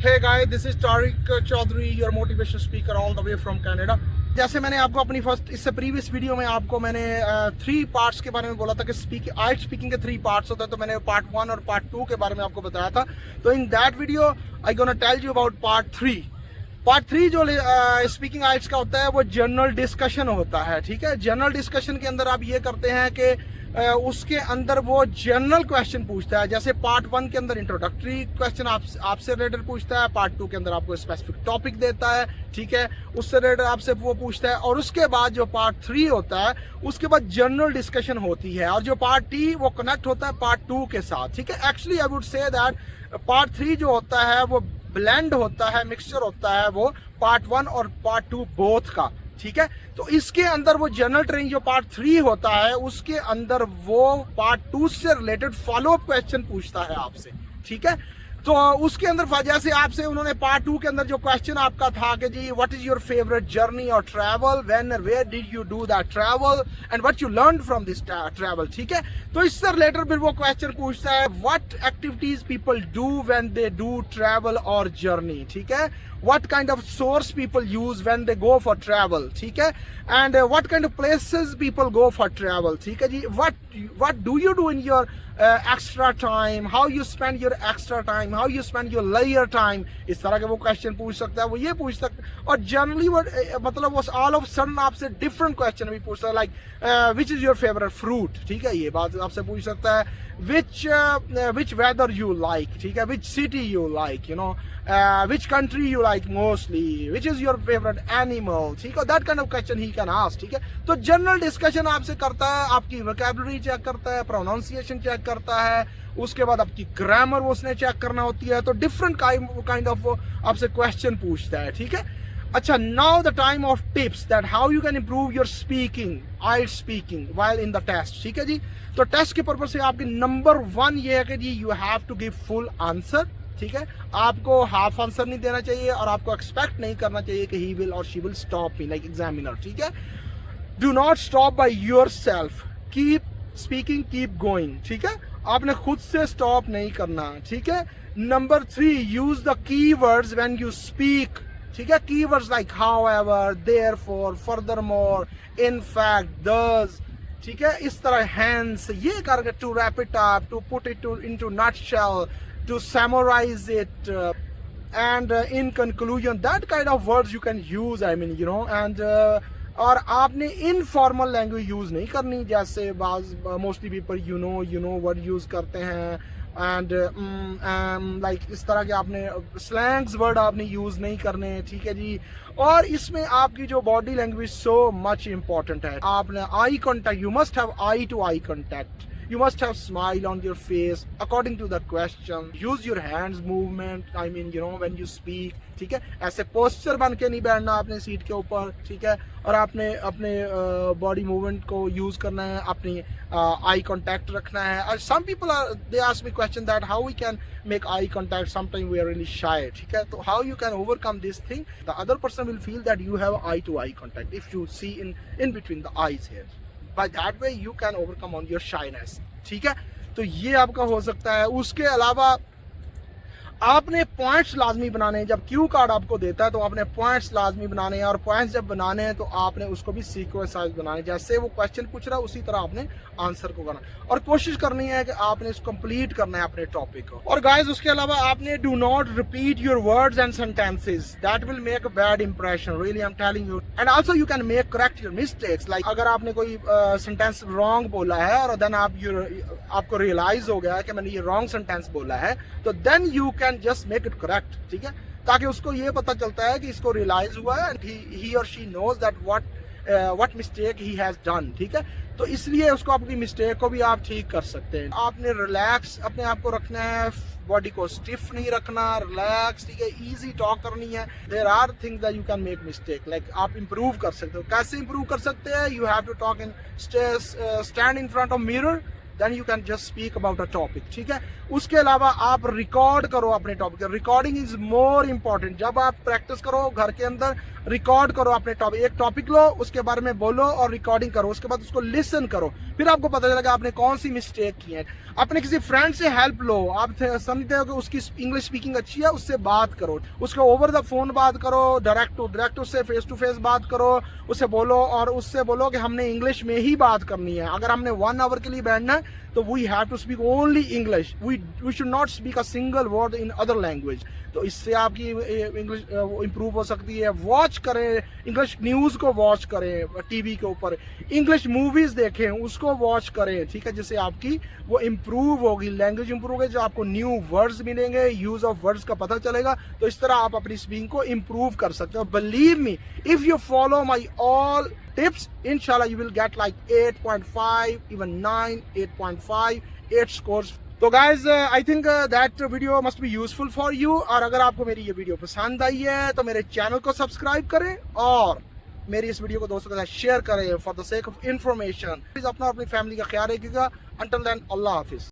Hey guys, this is Tariq Chaudhary, your motivational speaker all the way from Canada. जैसे मैंने आपको अपनी इससे प्रीवियस वीडियो में आपको मैंने 3 पार्ट्स के बारे में बोला था कि आइट स्पीकिंग के 3 पार्ट्स होते हैं, तो मैंने पार्ट 1 और पार्ट 2 के बारे में आपको बताया था. तो in that video I gonna tell you about part 3. Part 3 जो स्पीकिंग आइट्स का होता है वो जनरल डिस्कशन होता है. ठीक है, जनरल डिस्कशन के अंदर आप ये करते हैं कि उसके अंदर वो जनरल क्वेश्चन पूछता है. जैसे पार्ट 1 के अंदर इंट्रोडक्टरी क्वेश्चन आपसे रिलेटेड पूछता है, पार्ट 2 के अंदर आपको स्पेसिफिक टॉपिक देता है. ठीक है, उससे रिलेटेड आपसे वो पूछता है. और उसके बाद जो पार्ट 3 होता है उसके बाद जनरल डिस्कशन होती है. और जो पार्ट टी वो कनेक्ट होता है पार्ट 2 के साथ. ठीक है, actually I would say that part 3 जो होता है वो ब्लेंड होता है, मिक्सचर होता है वो पार्ट 1 और पार्ट 2 बोथ का. ठीक है, तो इसके अंदर वो जनरल ट्रेनिंग जो पार्ट 3 होता है उसके अंदर वो पार्ट 2 से रिलेटेड फॉलो अप क्वेश्चन पूछता है आपसे. ठीक है, तो उसके अंदर जैसे आपसे उन्होंने पार्ट 2 के अंदर जो क्वेश्चन आपका था कि जी what is your favourite journey और ट्रैवल, व्हेन और where did you do that travel and what you learn from this travel. ठीक है, तो इससे रिलेटेड फिर वो क्वेश्चन पूछता है what activities people do when they do travel और जर्नी. ठीक है, what kind of source people use when they go for travel. ठीक है, and what kind of places people go for travel. ठीक है जी, what do you do in your extra time, how you spend your extra time, how you spend your leisure time. इस तरह के वो question पूछ सकता है, वो ये पूछ सकता है. और जनरली वो मतलब वो ऑल ऑफ सडन आपसे डिफरेंट क्वेश्चन भी पूछता है, like which is your favourite fruit. ठीक है, ये बात आपसे पूछ सकता है. which weather you like. ठीक है, which city you like, you know, which country you like mostly, which is your favorite animal. ठीक है, that kind of question he can ask. ठीक है, तो जनरल डिस्कशन आपसे करता है, आपकी वोकैबुलरी चेक करता है, प्रोनाउंसिएशन चेक करता है, उसके बाद आपकी ग्रामर वो उसने चेक करना होती है. तो डिफरेंट काइंड ऑफ वो आपसे क्वेश्चन पूछता है. ठीक है, अच्छा, now the time of tips that how you can improve your speaking, I'd speaking while in the test. ठीक है जी, तो टेस्ट के पर्पज से आपकी नंबर 1 ये है कि जी you have to give full answer. ठीक है, आपको हाफ आंसर नहीं देना चाहिए और आपको एक्सपेक्ट नहीं करना चाहिए कि ही विल और she will stop me like examiner. ठीक है, do not stop by yourself, keep speaking, keep going. ठीक है, आपने खुद से स्टॉप नहीं करना. ठीक है, number 3, use the keywords when you speak. ठीक है, keywords like however, therefore, furthermore, in fact, thus. ठीक है, इस तरह हैंस, ये करके to wrap it up, to put it into nutshell, to summarise it, and in conclusion, that kind of words you can use. I mean you know, and और आपने informal language use नहीं करनी, जैसे mostly people you know word use करते हैं, and like इस तरह के आपने स्लैंग्स वर्ड आपने यूज नहीं करने. ठीक है जी, और इसमें आपकी जो body language so much important है. आपने eye contact, you must have eye to eye contact, you must have smile on your face according to the question. Use your hands movement, I mean you know when you speak. ठीक है, ऐसे posture बन के नहीं बैठना आपने seat के ऊपर. ठीक है, और आपने अपने बॉडी मूवमेंट को यूज करना है, अपनी आई कांटेक्ट रखना है. और some people are they ask me question that how we can make eye contact, sometimes we are really shy. ठीक है, तो how you can overcome this thing, the other person will feel that you have eye to eye contact if you see in between the eyes here. By that way you can overcome on your shyness. ठीक है, तो ये आपका हो सकता है. उसके अलावा आपने पॉइंट्स लाजमी बनाने हैं. जब क्यू कार्ड आपको देता है तो आपने पॉइंट्स लाजमी बनाने हैं, और पॉइंट्स जब बनाने हैं तो आपने उसको भी सीक्वेंस वाइज बनाने हैं. जैसे वो क्वेश्चन पूछ रहा है उसी तरह आपने आंसर को करना, और कोशिश करनी है कि आपने इसको कंप्लीट करना है अपने टॉपिक को. और गाइस, उसके अलावा आपने do not repeat your words and sentences, that will make a bad impression, really I am telling you. And also you can make correct your mistakes. Like अगर आपने कोई सेंटेंस रॉन्ग बोला है और देन आपको रियलाइज हो गया है कि मैंने ये रॉन्ग सेंटेंस बोला है, तो then you can just make it correct. ठीक है, ताकि उसको ये पता चलता है कि इसको रियलाइज हुआ है, ही और she knows that what mistake he has done. ठीक है, तो इसलिए उसको अपनी मिस्टेक को भी आप ठीक कर सकते हैं. आपने रिलैक्स अपने आप को रखना है, बॉडी को स्टिफ नहीं रखना, रिलैक्स. ठीक है, इजी टॉक करनी है. There are things that you can make mistake, like आप इंप्रूव कर सकते हो. कैसे इंप्रूव कर सकते हैं? You have to talk in stand in front of mirror, then you can just speak about a topic, ठीक है। उसके अलावा आप रिकॉर्ड करो अपने topic, recording is more important. जब आप प्रैक्टिस करो घर के अंदर, रिकॉर्ड करो अपने टॉपिक, एक टॉपिक लो, उसके बारे में बोलो और रिकॉर्डिंग करो, उसके बाद उसको लिसन करो, फिर आपको पता चलेगा आपने कौन सी मिस्टेक की है। अपने किसी फ्रेंड से हेल्प लो, आप समझते हो कि उसकी इंग्लिश स्पीकिंग अच्छी है, उससे बात करो, उसको ओवर द फोन बात करो, डायरेक्ट उससे फेस टू फेस बात करो, उससे बोलो और उससे बोलो कि हमने इंग्लिश में ही बात करनी है। अगर हमने 1 आवर के लिए बैठना है तो we have to speak only English, we should not speak a single word in other language. तो इससे आपकी इंग्लिश इंप्रूव हो सकती है। वॉच करें, इंग्लिश न्यूज़ को वॉच करें टीवी के ऊपर, इंग्लिश मूवीज़ देखें, उसको वॉच करें, ठीक है, जिससे आपकी वो इम्प्रूव होगी, लैंग्वेज इम्प्रूव होगी, जो आपको न्यू वर्ड्स मिलेंगे, यूज़ ऑफ वर्ड्स का पता चलेगा। तो इस तरह आप अपनी स्पीकिंग को इम्प्रूव कर सकते हो। Believe me, if you follow my all tips, inshallah you will get like 8.5, even 9, 8.5, 8 scores. तो guys, I think that video must be useful for you। और अगर आपको मेरी ये वीडियो पसंद आई है तो मेरे चैनल को सब्सक्राइब करें और मेरी इस वीडियो को दोस्तों के साथ शेयर करें for the sake of information. Please अपना अपनी फैमिली का ख्याल रखिएगा। अंटिल देन, अल्लाह हाफिज।